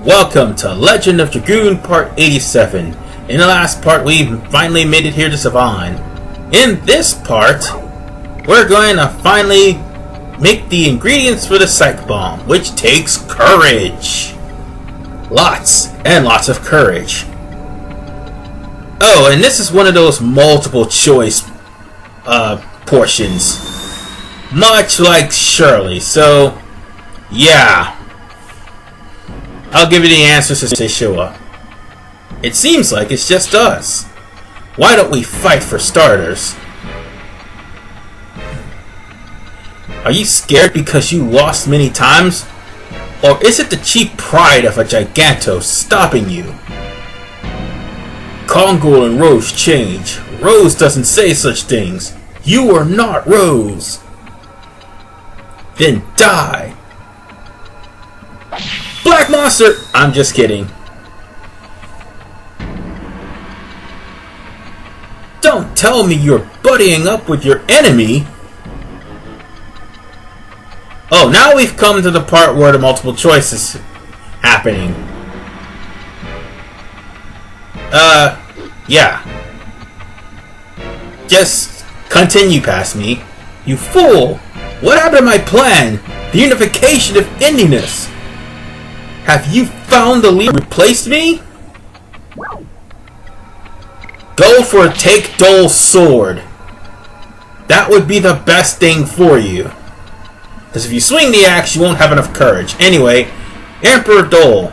Welcome to Legend of Dragoon Part 87. In the last part, we finally made it here to Savan. In this part, we're going to finally make the ingredients for the Psyche Bomb, which takes courage. Lots and lots of courage. Oh, and this is one of those multiple choice portions. Much like Shirley, so yeah. I'll give you the answers as they show up. It seems like it's just us. Why don't we fight for starters? Are you scared because you lost many times? Or is it the cheap pride of a giganto stopping you? Congo and Rose change. Rose doesn't say such things. You are not Rose. Then die. Black Monster! I'm just kidding. Don't tell me you're buddying up with your enemy. Oh, now we've come to the part where the multiple choice is happening. Yeah. Just continue past me. You fool! What happened to my plan? The unification of endiness. Have you found the leader who replaced me? Go for a take Dole's sword. That would be the best thing for you. Because if you swing the axe, you won't have enough courage. Anyway, Emperor Dole.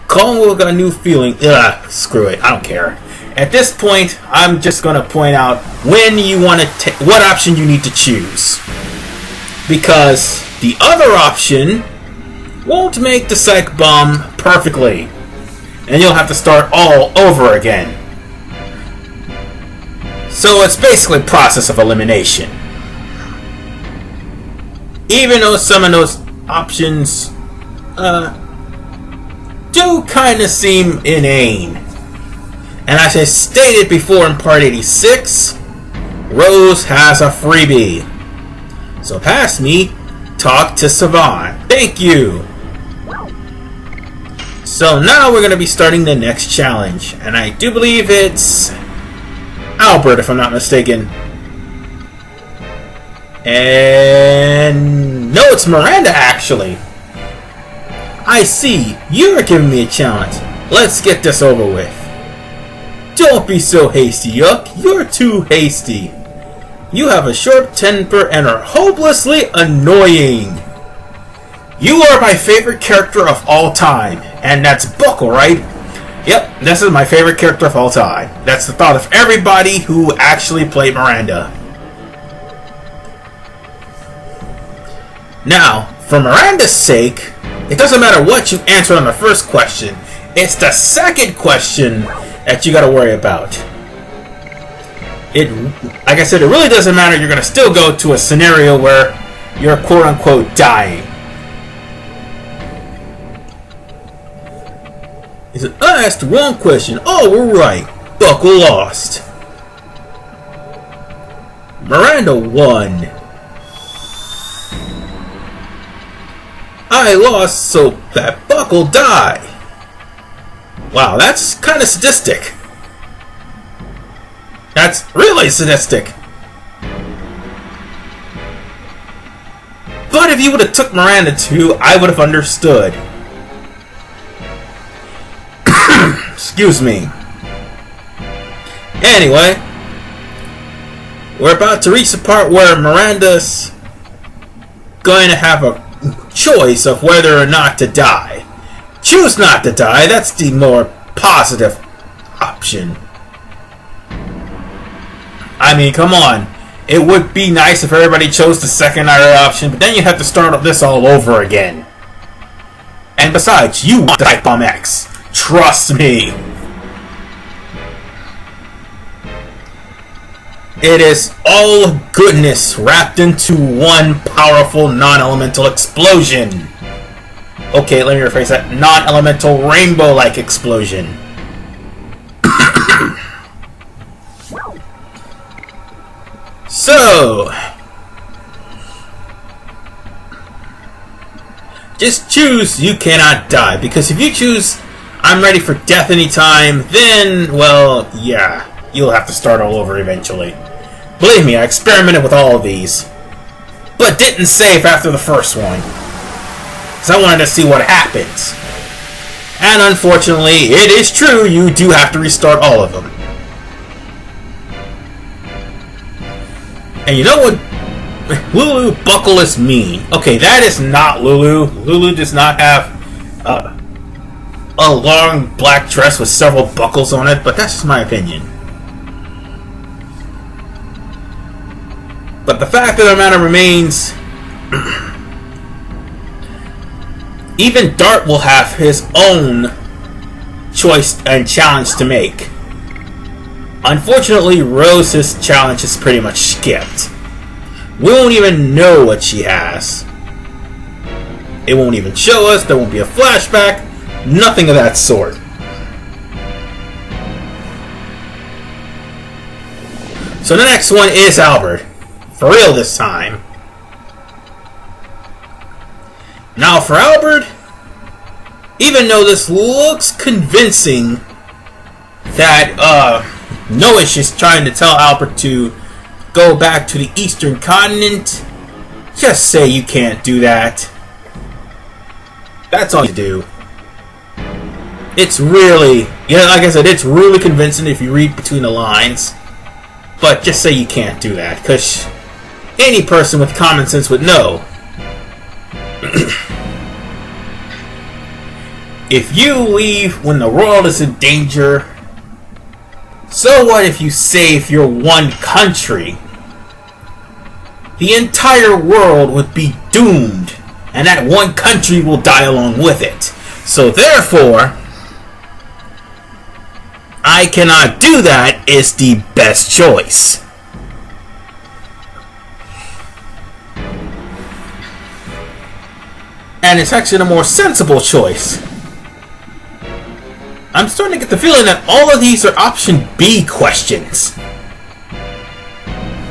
Congo got a new feeling. Ugh, screw it. I don't care. At this point, I'm just going to point out when you want to what option you need to choose. Because the other option won't make the Psyche Bomb perfectly. And you'll have to start all over again. So it's basically a process of elimination. Even though some of those options do kind of seem inane. And as I stated before in part 86, Rose has a freebie. So past me, talk to Savan. Thank you. So now we're going to be starting the next challenge. And I do believe it's Albert, if I'm not mistaken. And no, it's Miranda, actually. I see. You're giving me a challenge. Let's get this over with. Don't be so hasty, Yuck. You're too hasty. You have a short temper and are hopelessly annoying. You are my favorite character of all time. And that's Buckle, right? Yep, this is my favorite character of all time. That's the thought of everybody who actually played Miranda. Now, for Miranda's sake, it doesn't matter what you answer on the first question. It's the second question that you gotta worry about. Like I said, it really doesn't matter. You're gonna still go to a scenario where you're quote-unquote dying. He said, I asked the wrong question. Oh, we're right. Buckle lost. Miranda won. I lost so that Buckle died. Wow, that's kind of sadistic. That's really sadistic. But if you would have took Miranda too, I would have understood. Excuse me. Anyway, we're about to reach the part where Miranda's going to have a choice of whether or not to die. Choose not to die. That's the more positive option. I mean, come on. It would be nice if everybody chose the secondary option, but then you have to start this all over again. And besides, you want the Psyche Bomb X. Trust me. It is all goodness wrapped into one powerful non-elemental explosion. Okay, let me rephrase that. Non-elemental rainbow-like explosion. So, Just choose you cannot die, because if you choose I'm ready for death anytime, then, well, yeah, you'll have to start all over eventually. Believe me, I experimented with all of these, but didn't save after the first one, because I wanted to see what happens. And unfortunately, it is true, you do have to restart all of them. And you know what Lulu buckle is mean? Okay, that is not Lulu. Lulu does not have a long black dress with several buckles on it, but that's just my opinion. But the fact of the matter remains, even Dart will have his own choice and challenge to make. Unfortunately, Rose's challenge is pretty much skipped. We won't even know what she has. It won't even show us, there won't be a flashback, nothing of that sort. So the next one is Albert. For real this time. Now for Albert, even though this looks convincing that Noah is trying to tell Albert to go back to the Eastern Continent, just say you can't do that. That's all you do. It's really, like I said, it's really convincing if you read between the lines. But just say you can't do that, because any person with common sense would know. If you leave when the world is in danger, so what if you save your one country? The entire world would be doomed, and that one country will die along with it. So therefore, I cannot do that is the best choice. And it's actually the more sensible choice. I'm starting to get the feeling that all of these are option B questions.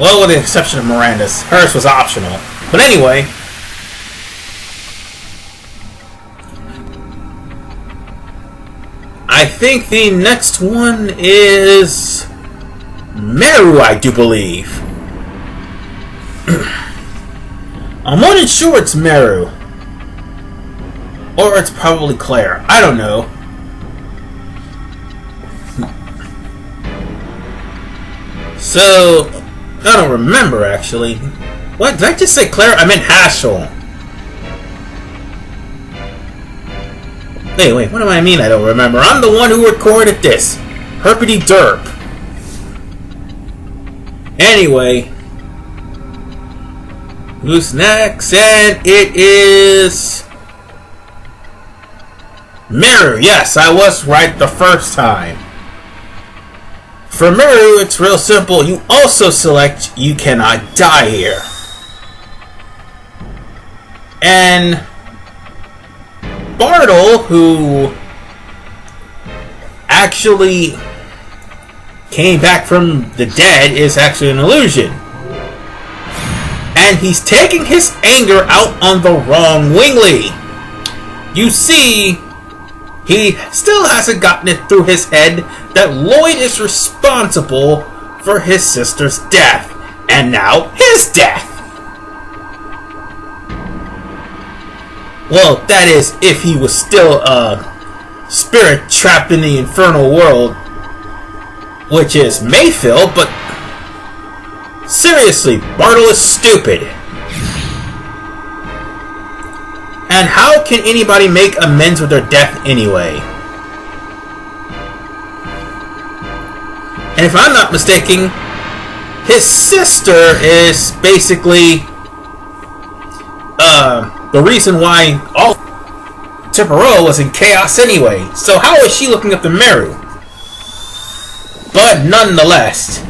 Well, with the exception of Miranda's. Hers was optional. But anyway, I think the next one is Meru, I do believe. I'm not sure it's Meru. Or it's probably Claire. I don't know. So, I don't remember actually. What? Did I just say Claire? I meant Haschel. Wait, what do I mean I don't remember? I'm the one who recorded this. Herpity Dirk. Anyway. Who's next? And it is Meru. Yes, I was right the first time. For Meru, it's real simple. You also select you cannot die here. And Bartle, who actually came back from the dead, is actually an illusion. And he's taking his anger out on the wrong Wingly. You see, he still hasn't gotten it through his head that Lloyd is responsible for his sister's death. And now his death. Well, that is, if he was still a spirit trapped in the infernal world, which is Mayfield, but seriously, Bartle is stupid. And how can anybody make amends with their death anyway? And if I'm not mistaken, his sister is basically the reason why all Tipperol was in chaos anyway. So how is she looking up to Meru? But nonetheless,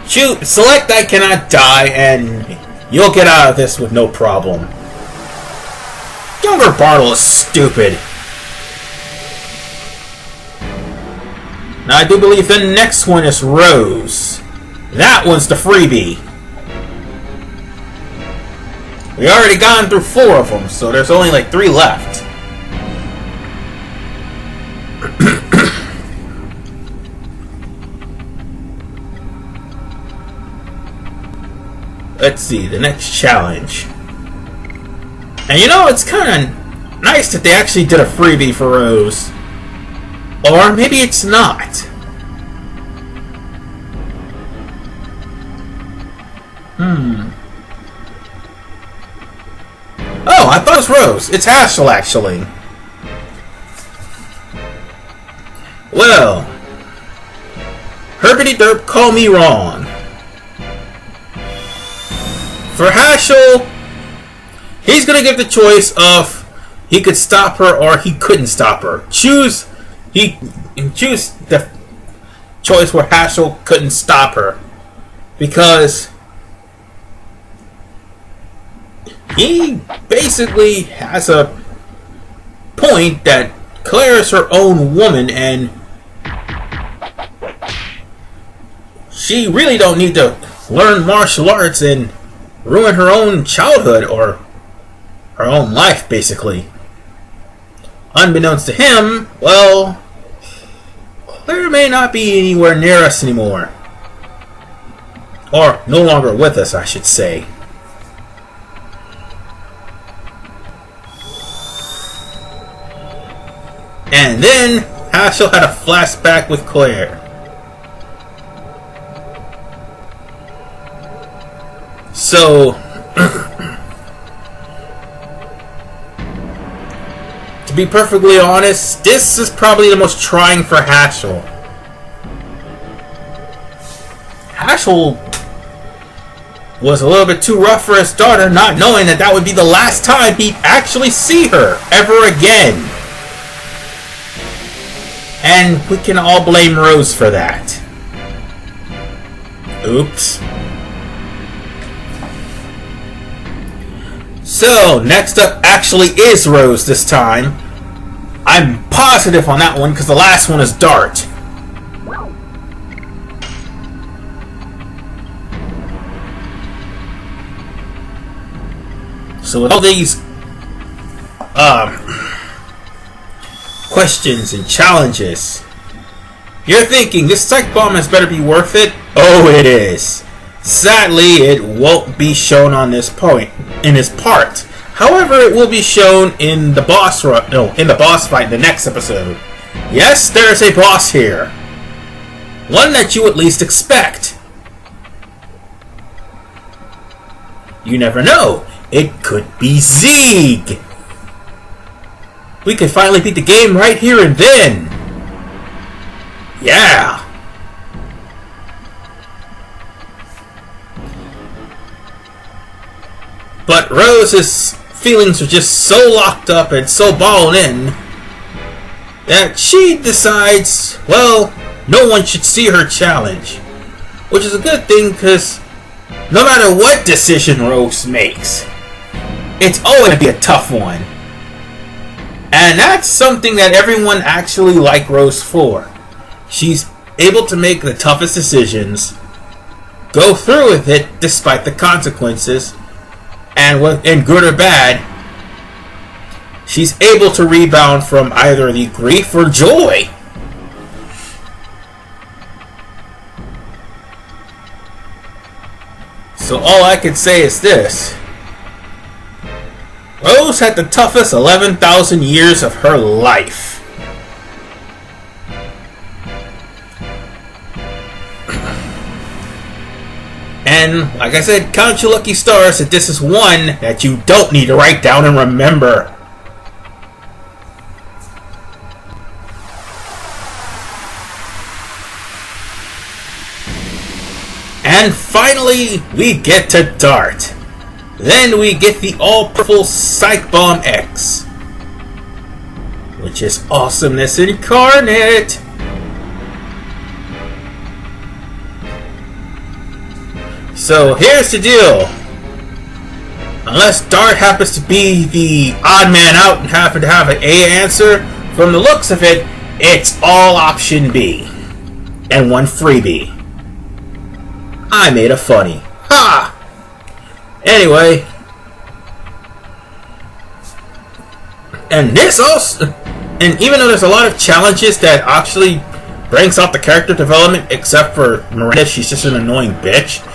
select I cannot die and you'll get out of this with no problem. Younger Bartle is stupid. Now I do believe the next one is Rose. That one's the freebie. We already gone through 4 of them, so there's only like 3 left. Let's see, the next challenge. And you know, it's kind of nice that they actually did a freebie for Rose. Or maybe it's not. Oh, I thought it was Rose. It's Haschel, actually. Well, Herpity Derp, call me wrong. For Haschel, he's going to give the choice of he could stop her or he couldn't stop her. Choose the choice where Haschel couldn't stop her. Because he basically has a point that Claire is her own woman and she really don't need to learn martial arts and ruin her own childhood or her own life, basically. Unbeknownst to him, well, Claire may not be anywhere near us anymore. Or no longer with us, I should say. And then Haschel had a flashback with Claire. So, to be perfectly honest, this is probably the most trying for Haschel. Haschel was a little bit too rough for his daughter, not knowing that that would be the last time he'd actually see her ever again. And we can all blame Rose for that. Oops. So, next up actually is Rose this time. I'm positive on that one because the last one is Dart. So with all these questions and challenges, you're thinking this Psyche Bomb has better be worth it? Oh, it is. Sadly, it won't be shown on this point in this part. However, it will be shown in the boss fight in the next episode. Yes, there is a boss here. One that you at least expect. You never know. It could be Zeeg. We could finally beat the game right here and then. Yeah. But Rose's feelings are just so locked up and so balled in that she decides, well, no one should see her challenge. Which is a good thing because no matter what decision Rose makes, it's always going to be a tough one. And that's something that everyone actually liked Rose for. She's able to make the toughest decisions, go through with it despite the consequences, and good or bad, she's able to rebound from either the grief or joy. So all I can say is this. Rose had the toughest 11,000 years of her life. And, like I said, count your lucky stars that this is one that you don't need to write down and remember. And finally, we get to Dart. Then we get the all-powerful Psyche Bomb X, which is awesomeness incarnate. So here's the deal. Unless Dart happens to be the odd man out and happen to have an A answer, from the looks of it, it's all option B. And one freebie. I made a funny. Ha! Anyway, And this also, and even though there's a lot of challenges that actually brings out the character development, except for Miranda, she's just an annoying bitch.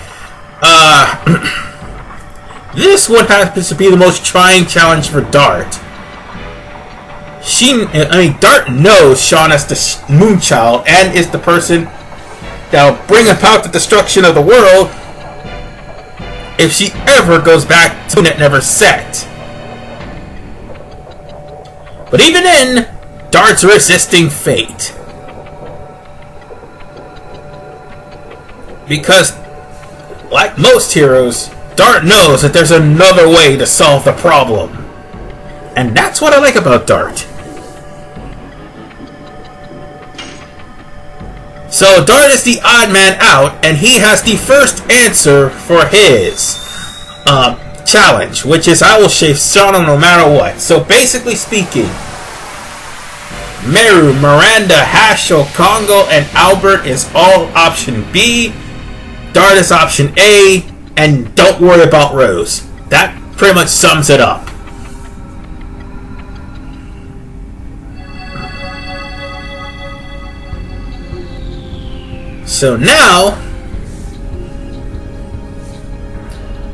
This one happens to be the most trying challenge for Dart. Dart knows Sean as the Moonchild and is the person that'll bring about the destruction of the world if she ever goes back to it never set. But even then, Dart's resisting fate. Because, like most heroes, Dart knows that there's another way to solve the problem. And that's what I like about Dart. So Dart is the odd man out, and he has the first answer for his challenge, which is I will shave Shauna no matter what. So basically speaking, Meru, Miranda, Haschel, Congo, and Albert is all option B. Dart is option A, and don't worry about Rose. That pretty much sums it up. So now,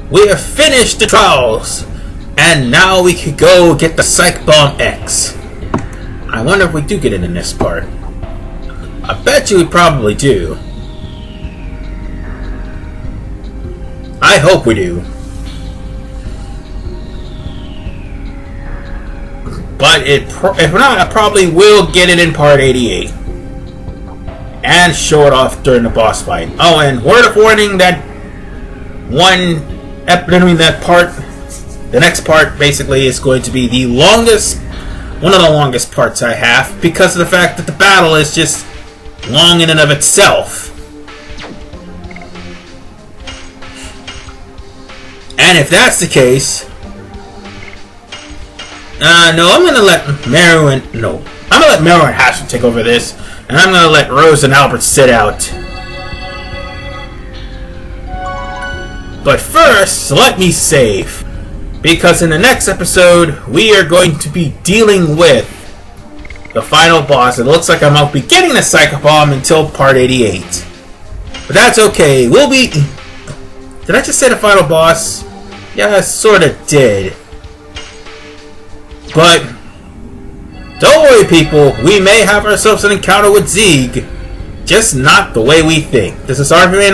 we have finished the trials, and now we can go get the Psyche Bomb X. I wonder if we do get it in this part. I bet you we probably do. I hope we do. But if not, I probably will get it in part 88. And show it off during the boss fight. Oh, and word of warning, the next part basically is going to be the longest, one of the longest parts I have, because of the fact that the battle is just long in and of itself. And if that's the case, no, I'm gonna let Meru and Haschel take over this, and I'm gonna let Rose and Albert sit out. But first, let me save, because in the next episode we are going to be dealing with the final boss. It looks like I won't be getting the Psyche Bomb until part 88, but that's okay. We'll be. Did I just say the final boss? Yeah, I sorta did. But don't worry, people. We may have ourselves an encounter with Zeeg, just not the way we think. This is RVN.